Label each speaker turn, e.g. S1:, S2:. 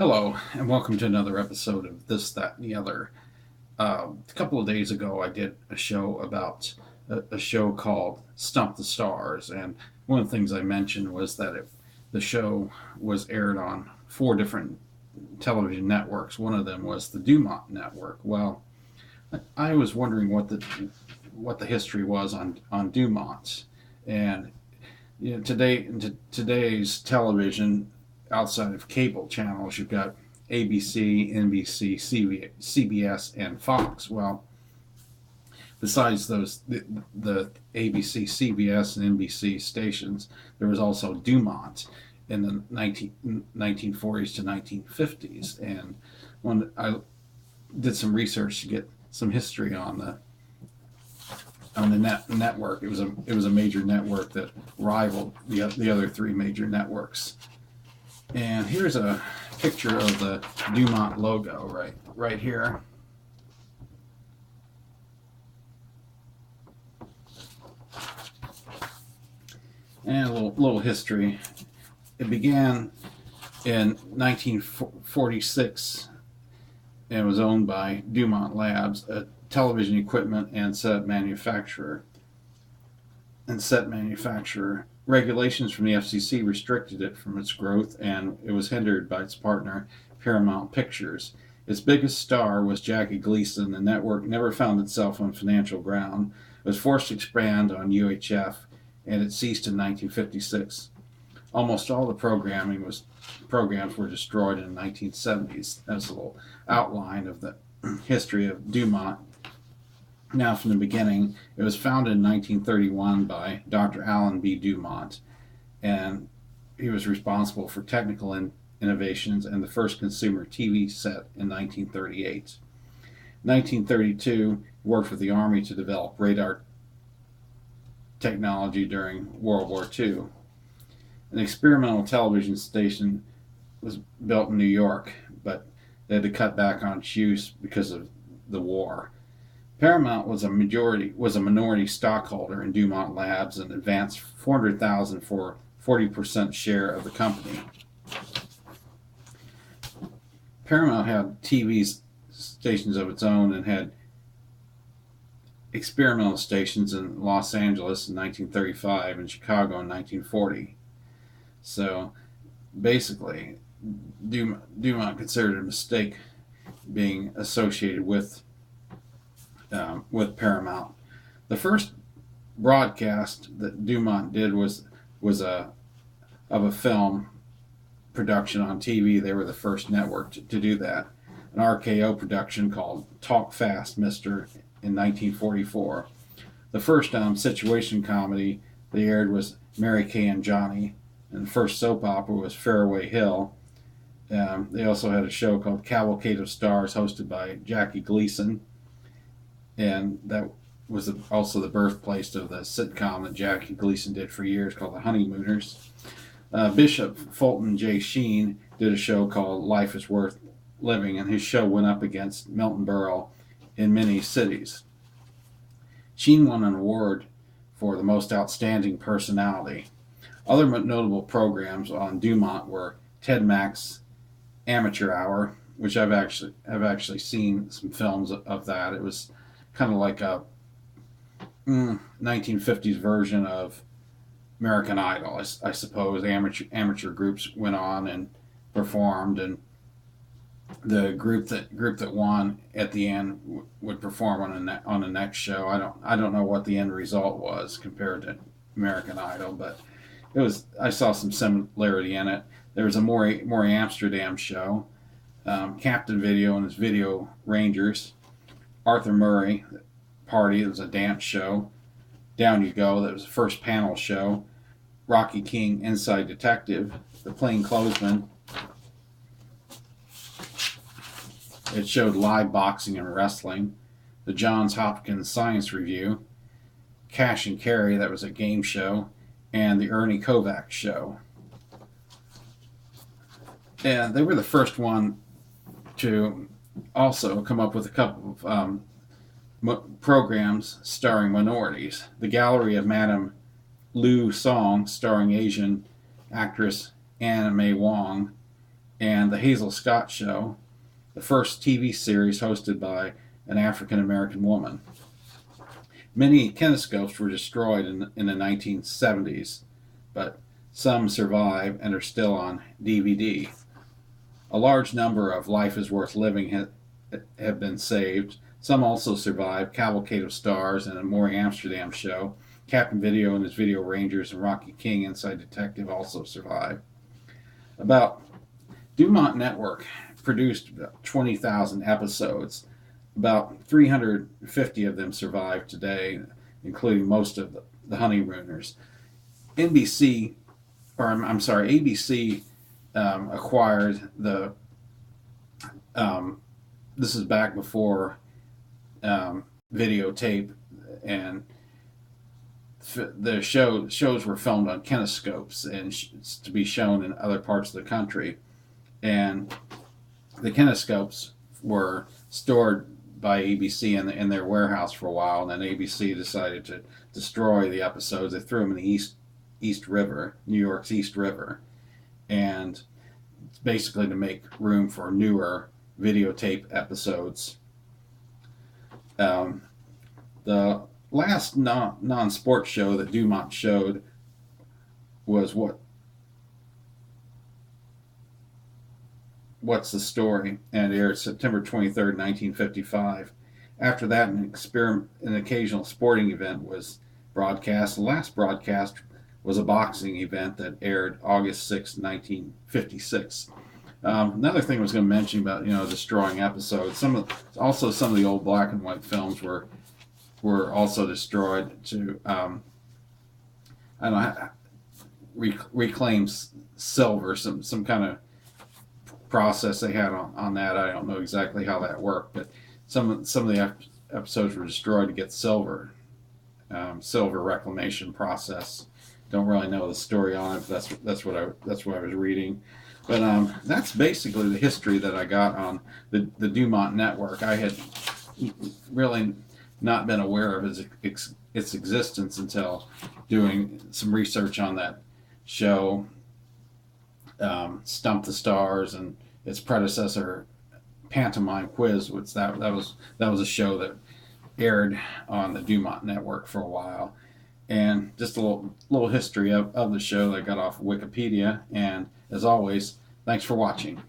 S1: Hello, and welcome to another episode of This, That, and the Other. A couple of days ago, I did a show about a show called Stump the Stars, and one of the things I mentioned was that the show was aired on four different television networks. One of them was the Dumont network. Well, I was wondering what the history was on Dumont, and today's television outside of cable channels, you've got ABC, NBC, CBS, and Fox. Well, besides the ABC, CBS, and NBC stations, there was also Dumont in the 1940s to 1950s. And when I did some research to get some history on the network, it was a major network that rivaled the other three major networks. And here's a picture of the Dumont logo right here. And a little history. It began in 1946 and was owned by Dumont Labs, a television equipment and set manufacturer. Regulations from the FCC restricted it from its growth, and it was hindered by its partner, Paramount Pictures. Its biggest star was Jackie Gleason. The network never found itself on financial ground. It was forced to expand on UHF, and it ceased in 1956. Almost all the programs were destroyed in the 1970s. That's a little outline of the history of Dumont. Now, from the beginning, it was founded in 1931 by Dr. Alan B. Dumont, and he was responsible for technical innovations and the first consumer TV set in 1938. In 1932, he worked with the Army to develop radar technology during World War II. An experimental television station was built in New York, but they had to cut back on its use because of the war. Paramount was a minority stockholder in Dumont Labs and advanced $400,000 for 40% share of the company. Paramount had TV stations of its own and had experimental stations in Los Angeles in 1935 and Chicago in 1940. So basically, Dumont considered it a mistake being associated with Paramount. The first broadcast that Dumont did was of a film production on TV. They were the first network to do that. An RKO production called Talk Fast, Mister, in 1944. The first situation comedy they aired was Mary Kay and Johnny, and the first soap opera was Fairway Hill. They also had a show called Cavalcade of Stars, hosted by Jackie Gleason, and that was also the birthplace of the sitcom that Jackie Gleason did for years called The Honeymooners. Bishop Fulton J. Sheen did a show called Life is Worth Living, and his show went up against Milton Berle in many cities. Sheen won an award for the most outstanding personality. Other notable programs on Dumont were Ted Mack's Amateur Hour, which I've actually seen some films of that. It was kind of like a 1950s version of American Idol, I suppose. Amateur groups went on and performed, and the group that won at the end would perform on the next show. I don't know what the end result was compared to American Idol, but I saw some similarity in it. There was a Maury Amsterdam show, Captain Video and his Video Rangers, Arthur Murray Party, that was a dance show, Down You Go, that was the first panel show, Rocky King Inside Detective, The Plainclothesman. It showed live boxing and wrestling, the Johns Hopkins Science Review, Cash and Carry, that was a game show, and the Ernie Kovacs Show. And they were the first one to also come up with a couple of programs starring minorities. The Gallery of Madame Lu Song, starring Asian actress Anna May Wong, and The Hazel Scott Show, the first TV series hosted by an African American woman. Many kinescopes were destroyed in the 1970s, but some survive and are still on DVD. A large number of Life is Worth Living have been saved. Some also survive: Cavalcade of Stars and a Maury Amsterdam Show. Captain Video and his Video Rangers and Rocky King Inside Detective also survive. About Dumont Network produced about 20,000 episodes. About 350 of them survive today, including most of the Honeymooners. ABC acquired the. This is back before videotape, and the shows were filmed on kinescopes and to be shown in other parts of the country. And the kinescopes were stored by ABC in their warehouse for a while, and then ABC decided to destroy the episodes. They threw them in the East River, New York's East River, and basically to make room for newer videotape episodes. The last non-sports show that Dumont showed was What's the Story, and it aired September 23rd, 1955. After that, an occasional sporting event was broadcast. The last broadcast was a boxing event that aired August 6, 1956. Another thing I was going to mention about destroying episodes. Some of the old black and white films were also destroyed to reclaim silver, some kind of process they had on that. I don't know exactly how that worked, but some of the episodes were destroyed to get silver reclamation process. Don't really know the story on it, but that's what I was reading. But that's basically the history that I got on the Dumont Network. I had really not been aware of its existence until doing some research on that show, Stump the Stars, and its predecessor, Pantomime Quiz, which that was a show that aired on the Dumont Network for a while. And just a little history of the show that I got off Wikipedia. And as always, thanks for watching.